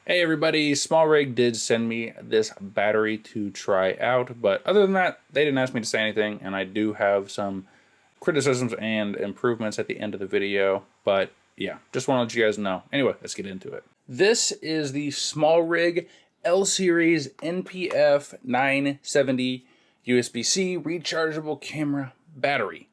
Hey everybody, Smallrig did send me this battery to try out, but other than that, they didn't ask me to say anything, and I do have some criticisms and improvements at the end of the video, but yeah, just want to let you guys know. Anyway, let's get into it. This is the Smallrig L-Series NPF970 USB-C rechargeable camera battery.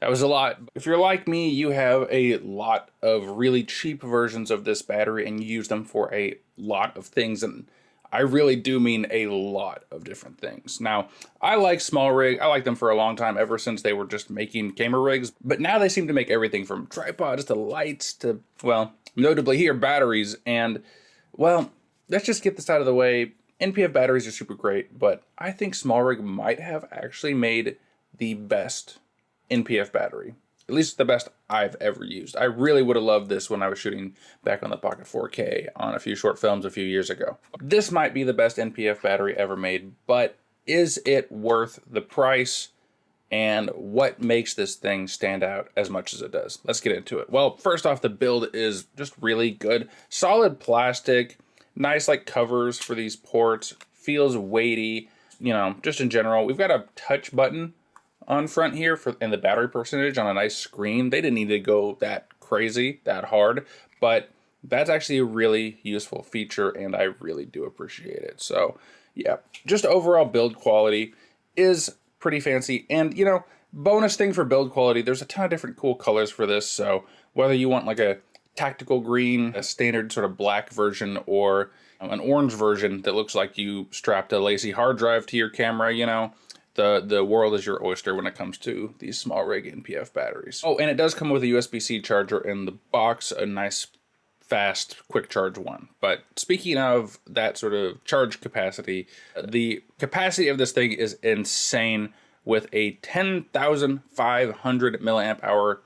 That was a lot. If you're like me, you have a lot of really cheap versions of this battery and you use them for a lot of things. And I really do mean a lot of different things. Now, I like Smallrig. I like them for a long time, ever since they were just making camera rigs. But now they seem to make everything from tripods to lights to, well, notably here, batteries. And, well, let's just get this out of the way. NPF batteries are super great, but I think Smallrig might have actually made the best NPF battery, at least the best I've ever used. I really would have loved this when I was shooting back on the Pocket 4K on a few short films a few years ago. This might be the best NPF battery ever made, but is it worth the price? And what makes this thing stand out as much as it does? Let's get into it. Well, first off, the build is just really good. Solid plastic, nice like covers for these ports, feels weighty, you know, just in general. We've got a touch button on front here and the battery percentage on a nice screen. They didn't need to go that crazy, that hard, but that's actually a really useful feature and I really do appreciate it. So yeah, just overall build quality is pretty fancy. And you know, bonus thing for build quality, there's a ton of different cool colors for this. So whether you want like a tactical green, a standard sort of black version, or an orange version that looks like you strapped a lacy hard drive to your camera, you know, the world is your oyster when it comes to these Smallrig NPF batteries. Oh, and it does come with a USB-C charger in the box, a nice, fast, quick charge one. But speaking of that sort of charge capacity, the capacity of this thing is insane with a 10,500 milliamp hour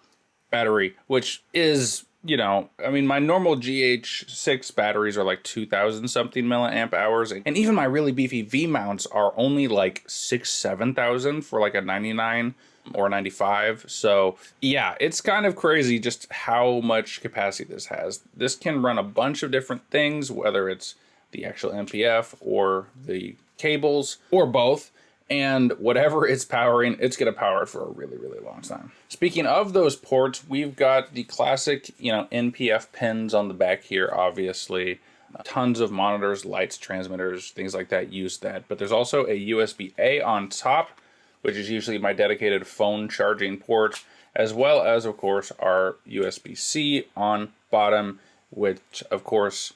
battery, which is, you know, I mean, my normal GH6 batteries are like 2,000 something milliamp hours. And even my really beefy V mounts are only like 7,000 for like a 99 or 95. So yeah, it's kind of crazy just how much capacity this has. This can run a bunch of different things, whether it's the actual NPF or the cables or both. And whatever it's powering, it's going to power it for a really, really long time. Speaking of those ports, we've got the classic, you know, NPF pins on the back here, obviously. Tons of monitors, lights, transmitters, things like that use that. But there's also a USB-A on top, which is usually my dedicated phone charging port, as well as, of course, our USB-C on bottom, which, of course,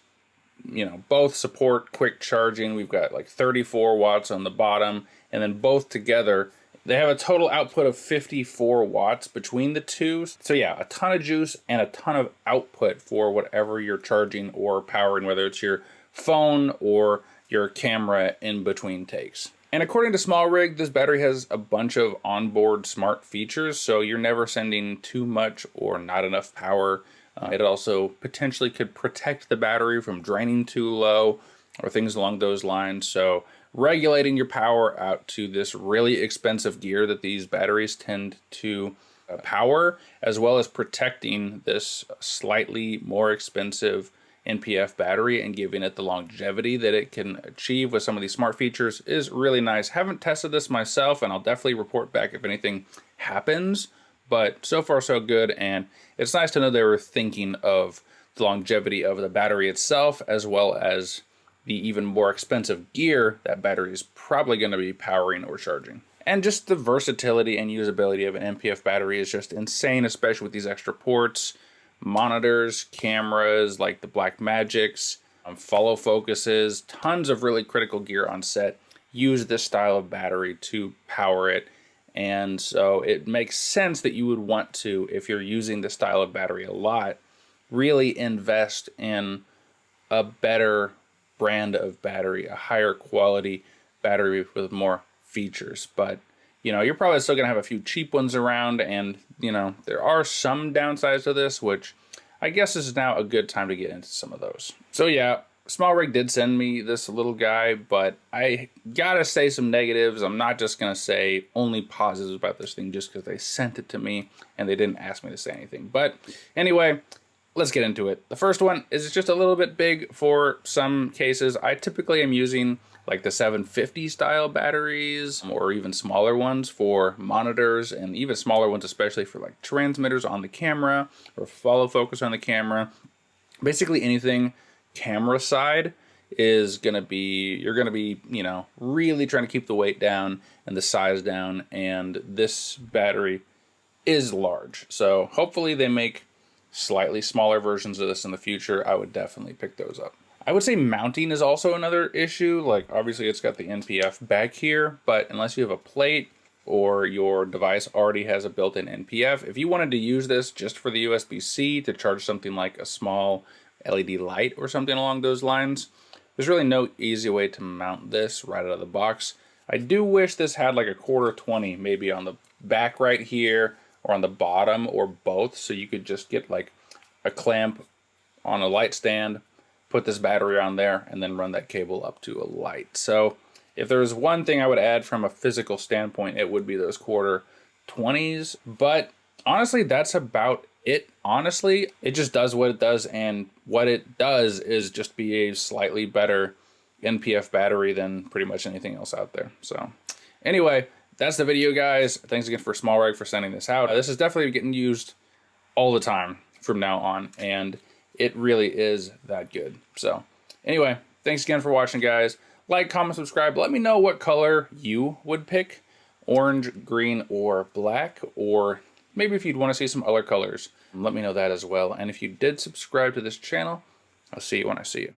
you know, both support quick charging. We've got like 34 watts on the bottom, and then both together, they have a total output of 54 watts between the two. So yeah, a ton of juice and a ton of output for whatever you're charging or powering, whether it's your phone or your camera in between takes. And according to Smallrig, this battery has a bunch of onboard smart features, so you're never sending too much or not enough power. It also potentially could protect the battery from draining too low or things along those lines. So regulating your power out to this really expensive gear that these batteries tend to power, as well as protecting this slightly more expensive NPF battery and giving it the longevity that it can achieve with some of these smart features is really nice. Haven't tested this myself, and I'll definitely report back if anything happens. But so far so good, and it's nice to know they were thinking of the longevity of the battery itself, as well as the even more expensive gear that battery is probably going to be powering or charging. And just the versatility and usability of an NPF battery is just insane, especially with these extra ports, monitors, cameras like the Blackmagics, follow focuses, tons of really critical gear on set use this style of battery to power it. And so it makes sense that you would want to, if you're using this style of battery a lot, really invest in a better brand of battery, a higher quality battery with more features. But, you know, you're probably still going to have a few cheap ones around, and, you know, there are some downsides to this, which I guess is now a good time to get into some of those. So yeah, Smallrig did send me this little guy, but I gotta say some negatives. I'm not just gonna say only positives about this thing just because they sent it to me and they didn't ask me to say anything. But anyway, let's get into it. The first one is just a little bit big for some cases. I typically am using like the 750 style batteries or even smaller ones for monitors, and even smaller ones especially for like transmitters on the camera or follow focus on the camera. Basically anything camera side is going to be, you're going to be, you know, really trying to keep the weight down and the size down, and this battery is large. So hopefully they make slightly smaller versions of this in the future. I would definitely pick those up. I would say mounting is also another issue. Like obviously it's got the NPF back here, but unless you have a plate or your device already has a built-in NPF, if you wanted to use this just for the USB-C to charge something like a small LED light or something along those lines, there's really no easy way to mount this right out of the box. I do wish this had like a 1/4-20 maybe on the back right here or on the bottom or both, so you could just get like a clamp on a light stand, put this battery on there, and then run that cable up to a light. So if there's one thing I would add from a physical standpoint, it would be those 1/4-20s. But honestly, that's about it. Honestly, it just does what it does, and what it does is just be a slightly better NPF battery than pretty much anything else out there. So anyway, that's the video, guys. Thanks again for Smallrig for sending this out. This is definitely getting used all the time from now on, and it really is that good. So anyway, thanks again for watching, guys. Like, comment, subscribe. Let me know what color you would pick. Orange, green, or black. Or maybe if you'd want to see some other colors, let me know that as well. And if you did subscribe to this channel, I'll see you when I see you.